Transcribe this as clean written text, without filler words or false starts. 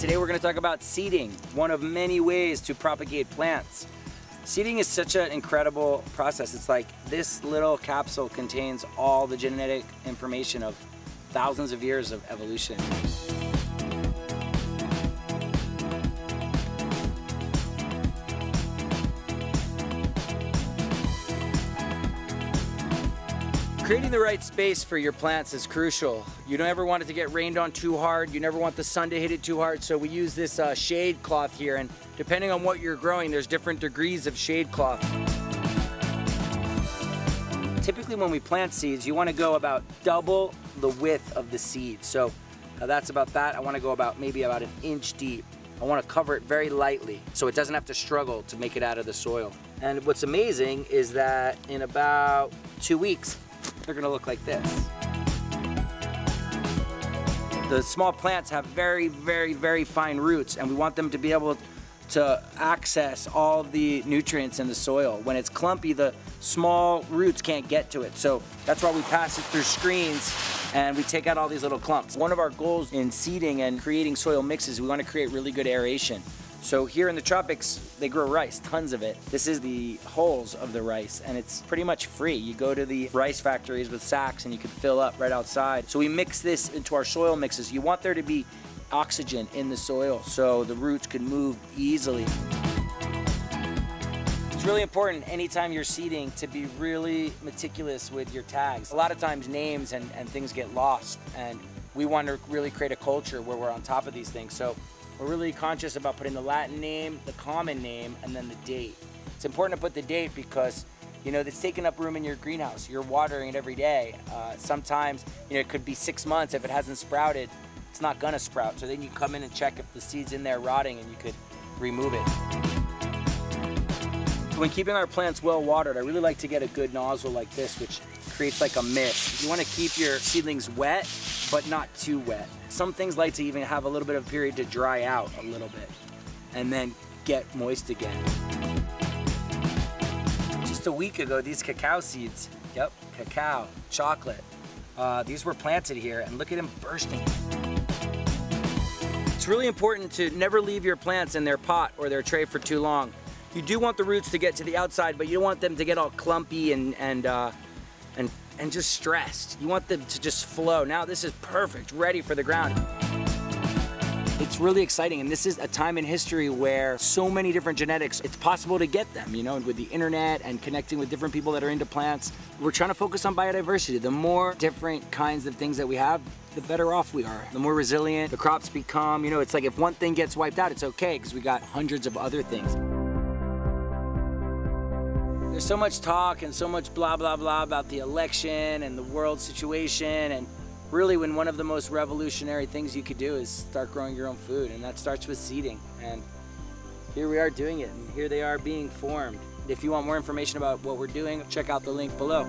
Today we're going to talk about seeding, one of many ways to propagate plants. Seeding is such an incredible process. It's like this little capsule contains all the genetic information of thousands of years of evolution. Creating the right space for your plants is crucial. You don't ever want it to get rained on too hard. You never want the sun to hit it too hard. So we use this shade cloth here, and depending on what you're growing, there's different degrees of shade cloth. Typically when we plant seeds, you want to go about double the width of the seed. So that's about that. I want to go maybe about an inch deep. I want to cover it very lightly so it doesn't have to struggle to make it out of the soil. And what's amazing is that in about 2 weeks, they're gonna look like this. The small plants have very, very, very fine roots, and we want them to be able to access all the nutrients in the soil. When it's clumpy, the small roots can't get to it. So that's why we pass it through screens and we take out all these little clumps. One of our goals in seeding and creating soil mixes, we want to create really good aeration. So here in the tropics, they grow rice, tons of it. This is the hulls of the rice, and it's pretty much free. You go to the rice factories with sacks and you can fill up right outside. So we mix this into our soil mixes. You want there to be oxygen in the soil so the roots can move easily. It's really important anytime you're seeding to be really meticulous with your tags. A lot of times names and things get lost, and we want to really create a culture where we're on top of these things. So we're really conscious about putting the Latin name, the common name, and then the date. It's important to put the date because, you know, it's taking up room in your greenhouse. You're watering it every day. Sometimes, you know, it could be 6 months. If it hasn't sprouted, it's not gonna sprout. So then you come in and check if the seed's in there rotting and you could remove it. When keeping our plants well watered, I really like to get a good nozzle like this, which creates like a mist. You wanna keep your seedlings wet, but not too wet. Some things like to even have a little bit of a period to dry out a little bit and then get moist again. Just a week ago, these cacao seeds, yep, cacao, chocolate, these were planted here, and look at them bursting. It's really important to never leave your plants in their pot or their tray for too long. You do want the roots to get to the outside, but you don't want them to get all clumpy and just stressed. You want them to just flow. Now this is perfect, ready for the ground. It's really exciting, and this is a time in history where so many different genetics, it's possible to get them, you know, with the internet and connecting with different people that are into plants. We're trying to focus on biodiversity. The more different kinds of things that we have, the better off we are. The more resilient the crops become. You know, it's like if one thing gets wiped out, it's okay, because we got hundreds of other things. There's so much talk and so much blah, blah, blah about the election and the world situation, and really when one of the most revolutionary things you could do is start growing your own food, and that starts with seeding. And here we are doing it, and here they are being formed. If you want more information about what we're doing, check out the link below.